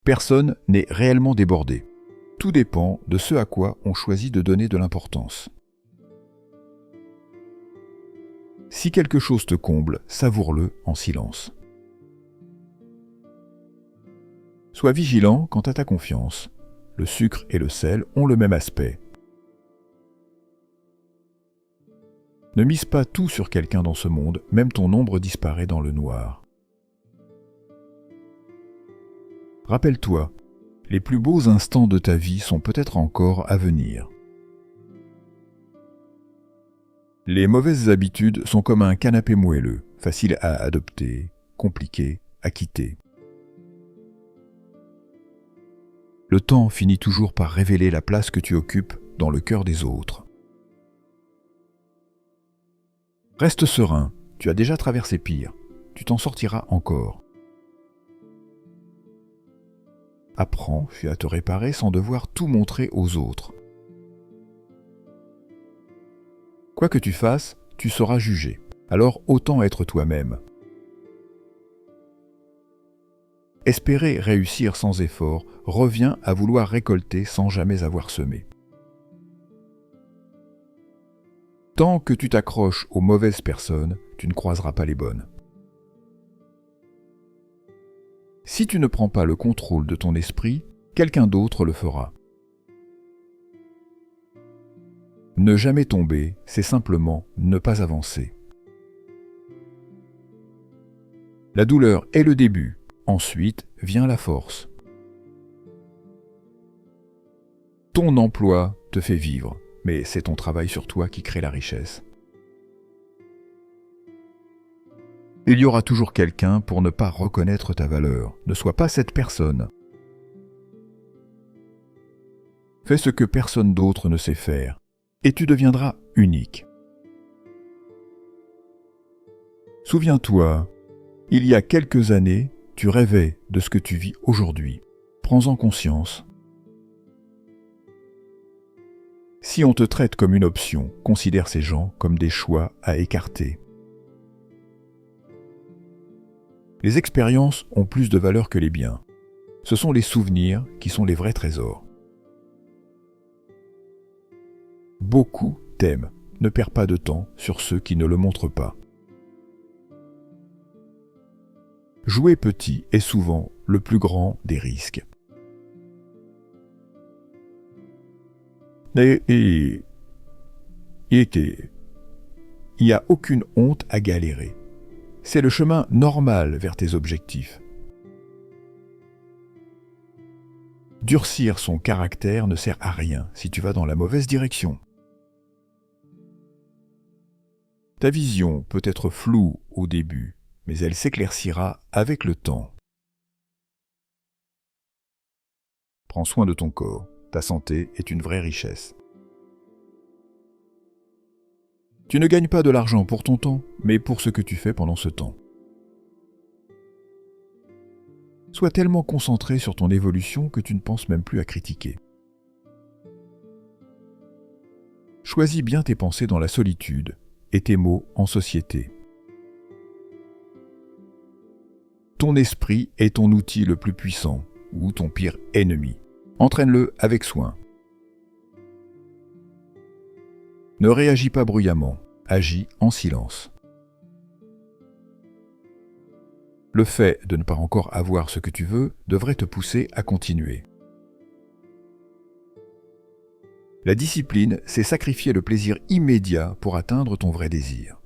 Personne n'est réellement débordé. Tout dépend de ce à quoi on choisit de donner de l'importance. Si quelque chose te comble, savoure-le en silence. Sois vigilant quant à ta confiance. Le sucre et le sel ont le même aspect. Ne mise pas tout sur quelqu'un dans ce monde, même ton ombre disparaît dans le noir. Rappelle-toi, les plus beaux instants de ta vie sont peut-être encore à venir. Les mauvaises habitudes sont comme un canapé moelleux, facile à adopter, compliqué à quitter. Le temps finit toujours par révéler la place que tu occupes dans le cœur des autres. Reste serein, tu as déjà traversé pire, tu t'en sortiras encore. Apprends à te réparer sans devoir tout montrer aux autres. Quoi que tu fasses, tu seras jugé, alors autant être toi-même. Espérer réussir sans effort revient à vouloir récolter sans jamais avoir semé. Tant que tu t'accroches aux mauvaises personnes, tu ne croiseras pas les bonnes. Si tu ne prends pas le contrôle de ton esprit, quelqu'un d'autre le fera. Ne jamais tomber, c'est simplement ne pas avancer. La douleur est le début, ensuite vient la force. Ton emploi te fait vivre, mais c'est ton travail sur toi qui crée la richesse. Il y aura toujours quelqu'un pour ne pas reconnaître ta valeur. Ne sois pas cette personne. Fais ce que personne d'autre ne sait faire, et tu deviendras unique. Souviens-toi, il y a quelques années, tu rêvais de ce que tu vis aujourd'hui. Prends-en conscience. Si on te traite comme une option, considère ces gens comme des choix à écarter. Les expériences ont plus de valeur que les biens. Ce sont les souvenirs qui sont les vrais trésors. Beaucoup t'aiment. Ne perds pas de temps sur ceux qui ne le montrent pas. Jouer petit est souvent le plus grand des risques. Il n'y a aucune honte à galérer. C'est le chemin normal vers tes objectifs. Durcir son caractère ne sert à rien si tu vas dans la mauvaise direction. Ta vision peut être floue au début, mais elle s'éclaircira avec le temps. Prends soin de ton corps. Ta santé est une vraie richesse. Tu ne gagnes pas de l'argent pour ton temps, mais pour ce que tu fais pendant ce temps. Sois tellement concentré sur ton évolution que tu ne penses même plus à critiquer. Choisis bien tes pensées dans la solitude et tes mots en société. Ton esprit est ton outil le plus puissant ou ton pire ennemi. Entraîne-le avec soin. Ne réagis pas bruyamment, agis en silence. Le fait de ne pas encore avoir ce que tu veux devrait te pousser à continuer. La discipline, c'est sacrifier le plaisir immédiat pour atteindre ton vrai désir.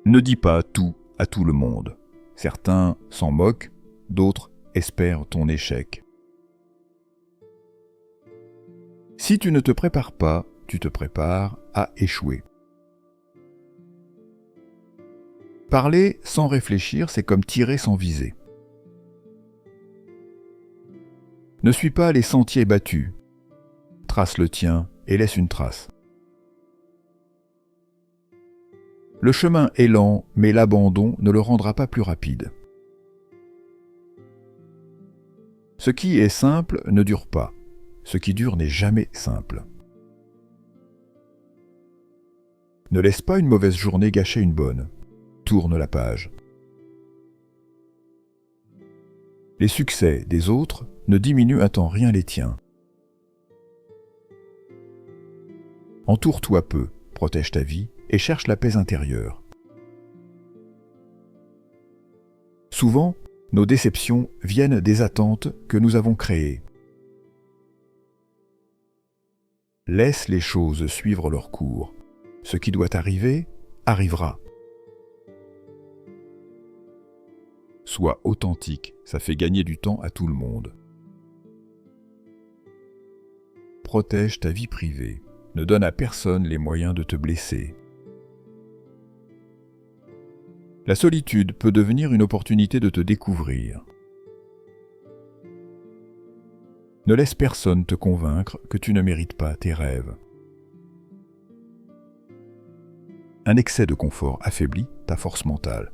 Ne dis pas tout à tout le monde. Certains s'en moquent, d'autres espèrent ton échec. Si tu ne te prépares pas, tu te prépares à échouer. Parler sans réfléchir, c'est comme tirer sans viser. Ne suis pas les sentiers battus. Trace le tien et laisse une trace. Le chemin est lent, mais l'abandon ne le rendra pas plus rapide. Ce qui est simple ne dure pas. Ce qui dure n'est jamais simple. Ne laisse pas une mauvaise journée gâcher une bonne. Tourne la page. Les succès des autres ne diminuent à temps rien les tiens. Entoure-toi peu, protège ta vie et cherche la paix intérieure. Souvent, nos déceptions viennent des attentes que nous avons créées. Laisse les choses suivre leur cours. Ce qui doit arriver, arrivera. Sois authentique, ça fait gagner du temps à tout le monde. Protège ta vie privée. Ne donne à personne les moyens de te blesser. La solitude peut devenir une opportunité de te découvrir. Ne laisse personne te convaincre que tu ne mérites pas tes rêves. Un excès de confort affaiblit ta force mentale.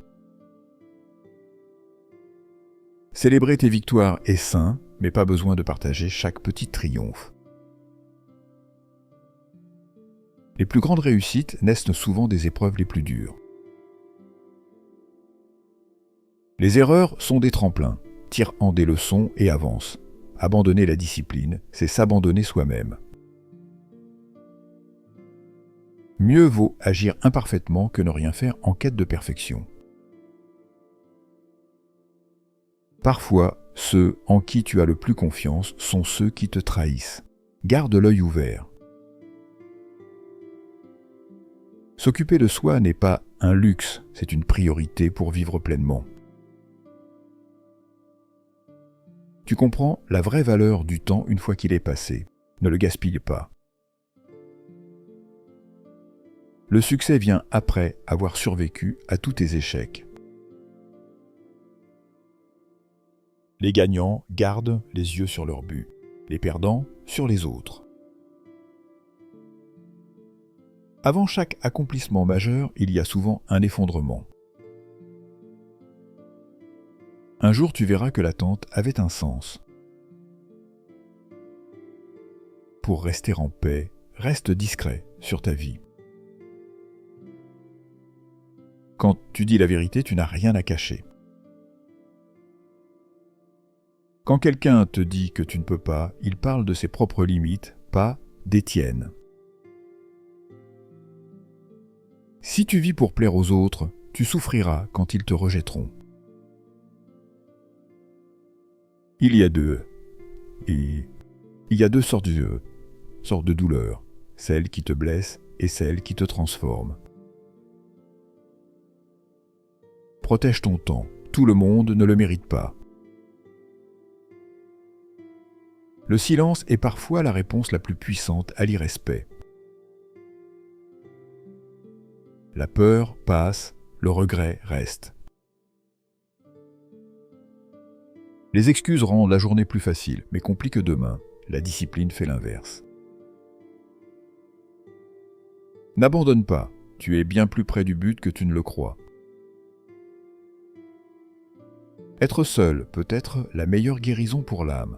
Célébrer tes victoires est sain, mais pas besoin de partager chaque petit triomphe. Les plus grandes réussites naissent souvent des épreuves les plus dures. Les erreurs sont des tremplins. Tire-en des leçons et avance. Abandonner la discipline, c'est s'abandonner soi-même. Mieux vaut agir imparfaitement que ne rien faire en quête de perfection. Parfois, ceux en qui tu as le plus confiance sont ceux qui te trahissent. Garde l'œil ouvert. S'occuper de soi n'est pas un luxe, c'est une priorité pour vivre pleinement. Tu comprends la vraie valeur du temps une fois qu'il est passé. Ne le gaspille pas. Le succès vient après avoir survécu à tous tes échecs. Les gagnants gardent les yeux sur leur but, les perdants sur les autres. Avant chaque accomplissement majeur, il y a souvent un effondrement. Un jour, tu verras que l'attente avait un sens. Pour rester en paix, reste discret sur ta vie. Quand tu dis la vérité, tu n'as rien à cacher. Quand quelqu'un te dit que tu ne peux pas, il parle de ses propres limites, pas des tiennes. Si tu vis pour plaire aux autres, tu souffriras quand ils te rejetteront. Il y a deux sortes de douleurs, celles qui te blessent et celles qui te transforment. Protège ton temps, tout le monde ne le mérite pas. Le silence est parfois la réponse la plus puissante à l'irrespect. La peur passe, le regret reste. Les excuses rendent la journée plus facile, mais compliquent demain. La discipline fait l'inverse. N'abandonne pas, tu es bien plus près du but que tu ne le crois. Être seul peut être la meilleure guérison pour l'âme.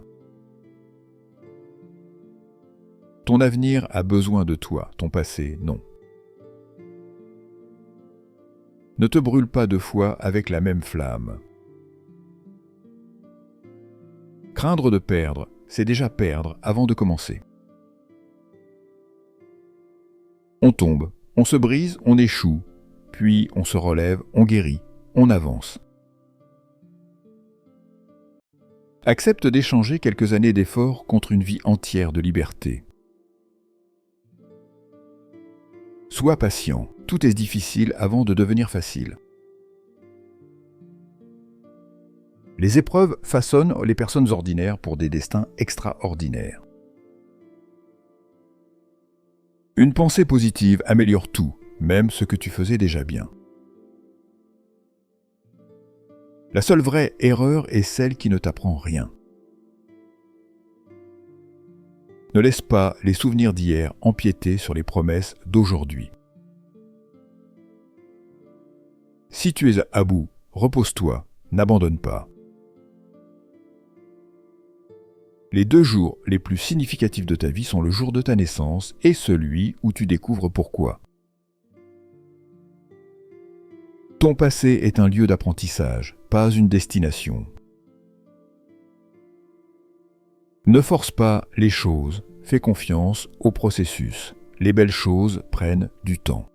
Ton avenir a besoin de toi, ton passé, non. Ne te brûle pas deux fois avec la même flamme. Craindre de perdre, c'est déjà perdre avant de commencer. On tombe, on se brise, on échoue, puis on se relève, on guérit, on avance. Accepte d'échanger quelques années d'efforts contre une vie entière de liberté. Sois patient, tout est difficile avant de devenir facile. Les épreuves façonnent les personnes ordinaires pour des destins extraordinaires. Une pensée positive améliore tout, même ce que tu faisais déjà bien. La seule vraie erreur est celle qui ne t'apprend rien. Ne laisse pas les souvenirs d'hier empiéter sur les promesses d'aujourd'hui. Si tu es à bout, repose-toi, n'abandonne pas. Les 2 jours les plus significatifs de ta vie sont le jour de ta naissance et celui où tu découvres pourquoi. Ton passé est un lieu d'apprentissage, pas une destination. Ne force pas les choses, fais confiance au processus. Les belles choses prennent du temps.